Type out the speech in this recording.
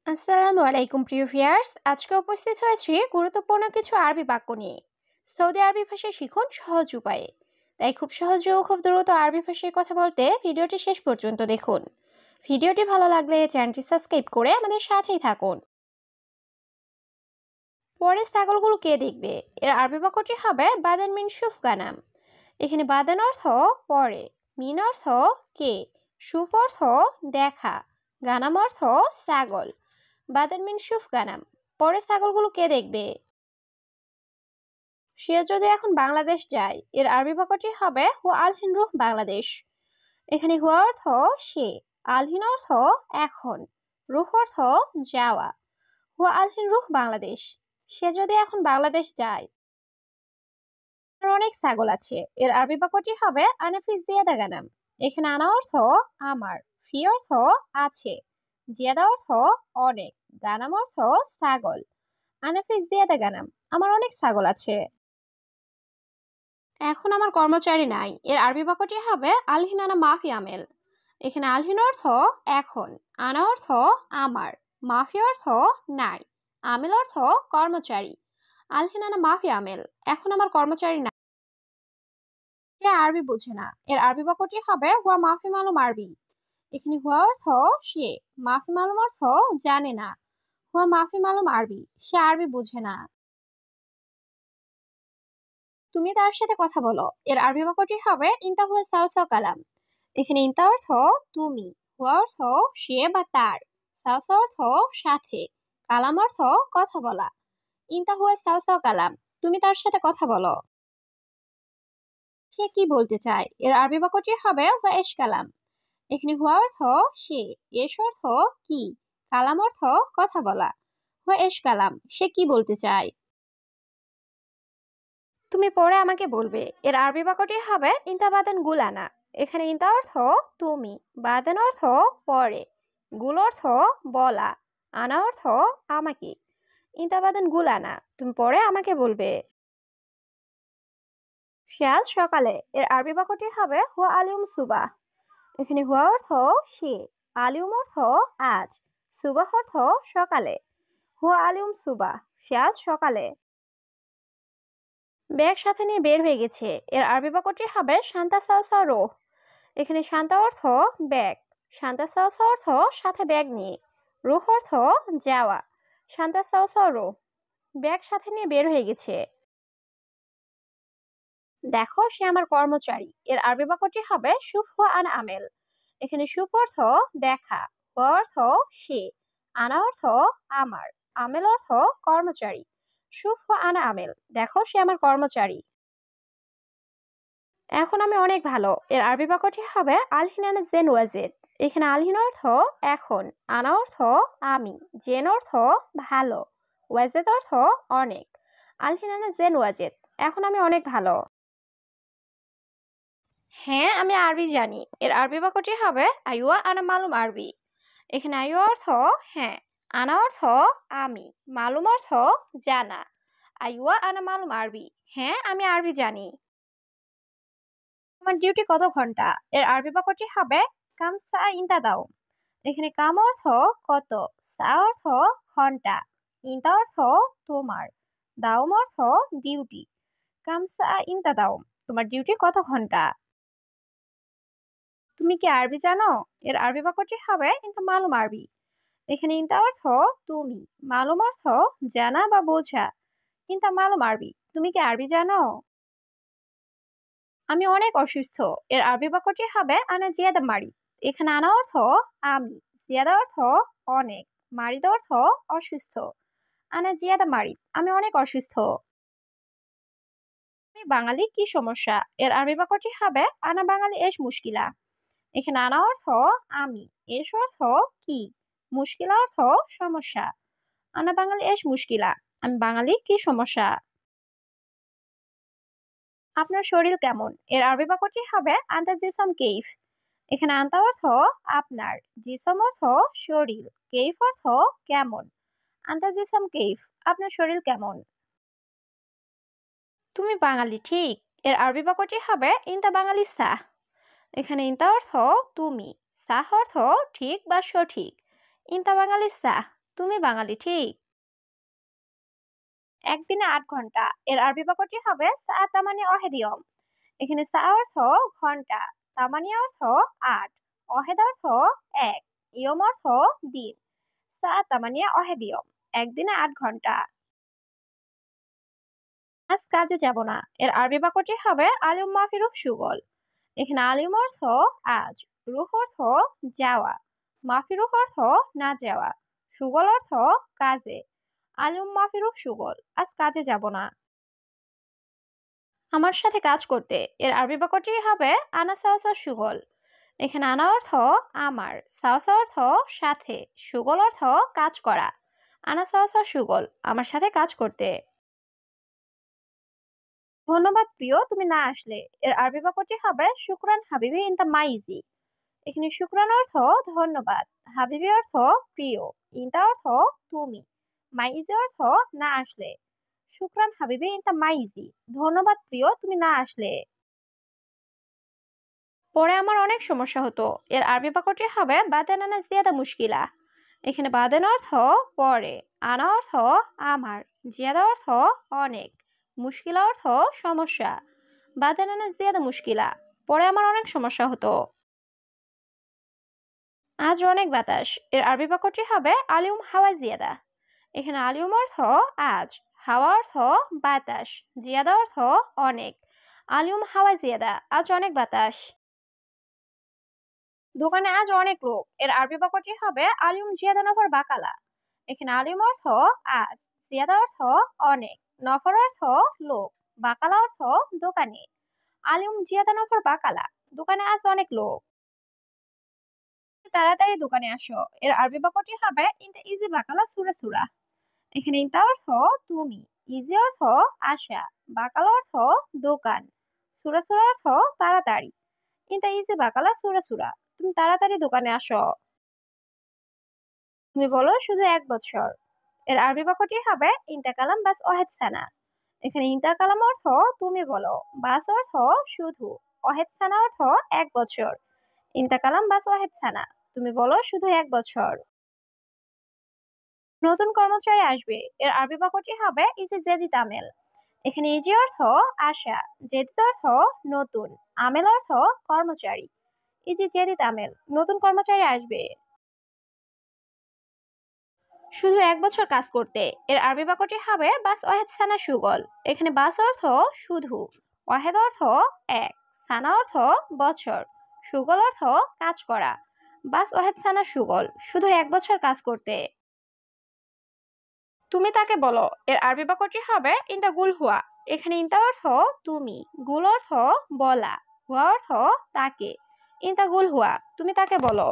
আসসালামু আলাইকুম প্রিয় ভিউয়ার্স, আজকে উপস্থিত হয়েছি গুরুত্বপূর্ণ কিছু আরবি বাক্য নিয়ে। সৌদি আরবি ভাষা শিখুন সহজ উপায়ে। তাই খুব সহজে ও খুব দ্রুত আরবি ভাষায় কথা বলতে ভিডিওটি শেষ পর্যন্ত দেখুন। ভিডিওটি ভালো লাগলে চ্যানেলটি সাবস্ক্রাইব করে আমাদের সাথেই থাকুন। পরে ছাগলগুলো কে দেখবে, এর আরবি বাক্যটি হবে বাদান মিন শুফ গানাম। এখানে বাদান অর্থ পরে, মিন অর্থ কে, শুফ অর্থ দেখা, গানাম অর্থ ছাগল। বাদান মিন শুফ গানাম, পরে ছাগলগুলো কে দেখবে। সে যদি এখন বাংলাদেশ যায়, এর আরবি বাক্যটি হবে হু আলহিন রুহ বাংলাদেশ। এখানে হুয়া অর্থ সে, আলহিন অর্থ এখন, রুহ অর্থ যাওয়া। হুয়া আলহিন রুহ বাংলাদেশ, সে যদি এখন বাংলাদেশ যায়। অনেক ছাগল আছে, এর আরবি বাক্যটি হবে আনাফিস জিয়াদা গানাম। এখানে আনা অর্থ আমার, ফি অর্থ আছে, জিয়াদা অর্থ অনেক, গানাম অর্থ ছাগল। আনাফিস জিয়াদা গানাম, আমার অনেক ছাগল আছে। এখন আমার কর্মচারী নাই, এর আরবি বাক্যটি হবে আলহিন আনা মাফি আমেল। এখানে আলহিন অর্থ এখন, আনা অর্থ আমার, মাফি অর্থ নাই, আমেল অর্থ কর্মচারী। আলহিন আনা মাফি আমেল, এখন আমার কর্মচারী নাই। সে আরবি বোঝে না, এর আরবি বাক্যটি হবে হুয়া মাফি মালুম আরবি। এখানে হুয়া অর্থ সে, মাফি মালুম অর্থ জানে না। হুয়া মাফি মালুম আরবি, সে আরবি বোঝে না। তুমি তার সাথে কথা বলো, এর আরবি বাক্যটি হবে ইনতা হুয়া সাও সাও কালাম। এখানে ইনতা অর্থ তুমি, হুয়া অর্থ সে বা তার, সাও সাও অর্থ সাথে, কালাম অর্থ কথা বলা। ইনতা হুয়া সাও সাও কালাম, তুমি তার সাথে কথা বলো। সে কি বলতে চায়, এর আরবি বাক্যটি হবে হুয়া এশ কালাম। এখানে হুয়া অর্থ সে, এশ অর্থ কি, কালাম অর্থ কথা বলা। হুয়া এশ কালাম, সে কি বলতে চায়। তুমি পরে আমাকে বলবে, এর আরবি বাক্যটি হবে ইনতা বাদান গুলানা। এখানে ইনতা অর্থ তুমি, বাদান অর্থ পরে, গুল অর্থ বলা, আনা অর্থ আমাকে। ইনতা বাদান গুলানা, তুমি পরে আমাকে বলবে। সে আজ সকালে, এর আরবি বাক্যটি হবে হুয়া আলিউম সুবাহ। এখানে হুয়া অর্থ সে, আলিউম অর্থ আজ, সুবাহ অর্থ সকালে। হুয়া আলিউম সুবাহ, সে আজ সকালে। ব্যাগ সাথে নিয়ে বের হয়ে গেছে, এর আরবি বাক্যটি হবে শান্তা সাও সাও রোহ। এখানে শান্তা অর্থ ব্যাগ, শান্তা সাও সাও অর্থ সাথে ব্যাগ নিয়ে, রুহ অর্থ যাওয়া। শান্তা সাও সাও রোহ, ব্যাগ সাথে নিয়ে বের হয়ে গেছে। দেখো সে আমার কর্মচারী, এর আরবি বাক্যটি হবে শুফ হুয়া আনা আমেল। এখানে শুফ অর্থ দেখা, হুয়া অর্থ সে, আনা অর্থ আমার, আমেল অর্থ কর্মচারী। শুফ হুয়া আনা আমেল, দেখো সে আমার কর্মচারী। এখন আমি অনেক ভালো, এর আরবি বাক্যটি হবে আলহিন আনা জেন ওয়াজেদ। এখানে আলহিন অর্থ এখন, আনা অর্থ আমি, জেন অর্থ ভালো, ওয়াজেদ অর্থ অনেক। আলহিন আনা জেন ওয়াজেদ, এখন আমি অনেক ভালো। হ্যাঁ আমি আরবি জানি, এর আরবি বাক্যটি হবে আইওয়া আনা মালুম আরবি। এখানে আইওয়া অর্থ হ্যাঁ, আনা অর্থ আমি, মালুম অর্থ জানা। আইওয়া আনা মালুম আরবি, হ্যাঁ আমি আরবি জানি। তোমার ডিউটি কত ঘন্টা, এর আরবি বাক্যটি হবে কাম সা ইনতা দাও। এখানে কাম অর্থ কত, সা অর্থ ঘন্টা, ইনতা অর্থ তোমার, দাওম অর্থ ডিউটি। কাম সা ইনতা দাও, তোমার ডিউটি কত ঘন্টা। তুমি কি আরবি জানো, এর আরবি বাক্যটি হবে ইনতা মালুম আরবি। এখানে ইনতা অর্থ তুমি, মালুম অর্থ জানা বা বোঝা। ইনতা মালুম আরবি, তুমি কি আরবি জানো। আমি অনেক অসুস্থ, এর আরবি বাক্যটি হবে আনা জিয়াদা মারি। এখানে আনা অর্থ আমি, জিয়াদা অর্থ অনেক, মারিদ অর্থ অসুস্থ। আনা জিয়াদা মারি, আমি অনেক অসুস্থ। আমি বাঙালি কি সমস্যা, এর আরবি বাক্যটি হবে আনা বাঙালি এস মুশকিলা। এখানে আনা অর্থ আমি, এস অর্থ কি, মুশকিলা অর্থ সমস্যা। আনা বাঙালি এস মুশকিলা, আমি বাঙালি কি সমস্যা। আপনার শরীর কেমন, এর আরবি বাক্যটি হবে আন্তা জিসম কেইফ। এখানে আন্তা অর্থ আপনার, জিসম অর্থ শরীর, কেইফ অর্থ কেমন। আন্তা জিসম কেইফ, আপনার শরীর কেমন। তুমি বাঙালি ঠিক, এর আরবি বাক্যটি হবে ইনতা বাঙালি সাহ। এখানে ইনতা অর্থ তুমি, সাহ অর্থ ঠিক বা সঠিক। ইনতা বাঙালি সাহ, তুমি বাঙালি ঠিক। একদিনে ৮ ঘন্টা এর আরবি বাক্যটি হবে সাআত তামানি ওয়াহিদ ইয়ম। এখানে সা অর্থ ঘন্টা, তামানি অর্থ ৮, ওয়াহিদ অর্থ এক, ইয়ম অর্থ দিন। সাআত তামানিয়া ওয়াহিদ ইয়ম, একদিনে ৮ ঘন্টা। আজ কাজে যাব না এর আরবি বাক্যটি হবে আলিম মাফি রুহ সুগল। এখানে আলিম অর্থ আজ, রুহ অর্থ যাওয়া, মাফি রুহ অর্থ না যাওয়া, সুগল অর্থ কাজে। আলিম মাফি রুহ সুগল, আজ কাজে যাব না। আমার সাথে কাজ করতে এর আরবি বাক্যটি হবে আনা সাওসা সুগল। এখানে আনা অর্থ আমার, সাওসা অর্থ সাথে, সুগল অর্থ কাজ করা। আনা সাওসা সুগল, আমার সাথে কাজ করতে। ধন্যবাদ প্রিয়, তুমি না আসলে এর আরবি বাক্যটি হবে শুকরান হাবিবি ইনতা মাইজি। এখানে শুকরান অর্থ ধন্যবাদ, হাবিবি অর্থ প্রিয়, ইনতা অর্থ তুমি, মাইজি অর্থ না আসলে। শুকরান হাবিবি ইনতা মাইজি, ধন্যবাদ প্রিয়, তুমি না আসলে। পরে আমার অনেক সমস্যা হতো এর আরবি বাক্যটি হবে বাদেন আনা জিয়াদা মুশকিলা। এখানে বাদেন অর্থ পরে, আনা অর্থ আমার, জিয়াদা অর্থ অনেক, মুশকিলা অর্থ সমস্যা। বাদেন আনা জিয়াদা মুশকিলা, পরে আমার অনেক সমস্যা হতো। আজ অনেক বাতাস এর আরবি বাক্যটি হবে আলিউম হাওয়া জিয়াদা। এখানে আলিউম অর্থ আজ, হাওয়া অর্থ বাতাস, জিয়াদা অর্থ অনেক। আলিউম হাওয়া জিয়াদা, আজ অনেক বাতাস। দোকানে আজ অনেক লোক এর আরবি বাক্যটি হবে আলিম জিয়াদা নফর বাকালা। এখানে আলিম অর্থ আজ, জিয়াদা অর্থ অনেক, নফর অর্থ লোক, বাকালা অর্থ দোকানে। আলিম জিয়াদা নফর বাকালা, দোকানে আজ অনেক লোক। তাড়াতাড়ি দোকানে আসো এর আরবি বাক্যটি হবে ইনতা ইজি বাকালা সুরা সুরা। এখানে ইনতা অর্থ তুমি, ইজি অর্থ আসা, বাকালা অর্থ দোকান, সুরা সুরা অর্থ তাড়াতাড়ি। ইনতা ইজি বাকালা সুরা সুরা, তুমি তাড়াতাড়ি দোকানে আসো। তুমি বলো শুধু ১ বছর এর আরবি বাক্যটি হবে ইন্তাকালাম বাস ওয়াহেদ সানা। এখানে ইন্তাকালাম অর্থ তুমি বলো, বাস অর্থ শুধু, ওয়াহেদ সানা অর্থ ১ বছর। ইন্তাকালাম বাস ওয়াহেদ সানা, তুমি বলো শুধু ১ বছর। নতুন কর্মচারী আসবে এর আরবি বাক্যটি হবে ইজি জেদিদ আমেল। এখানে ইজি অর্থ আশা, জেদিদ অর্থ নতুন, আমেল অর্থ কর্মচারী। ইজি জেদিদ আমেল, নতুন কর্মচারী আসবে। শুধু ১ বছর কাজ করতে এর আরবি বাক্যটি হবে বাস ওয়াহেদ সানা সুগল। এখানে বাস অর্থ শুধু, ওয়াহেদ অর্থ এক, সানা অর্থ বছর, সুগল অর্থ কাজ করা। বাস ওয়াহেদ সানা সুগল, শুধু ১ বছর কাজ করতে। তুমি তাকে বলো এর আরবি বাক্যটি হবে ইনতা গুল হুয়া। এখানে ইনতা অর্থ তুমি, গুল অর্থ বলা, হুয়া অর্থ তাকে। ইনতা গুল হুয়া, তুমি তাকে বলো।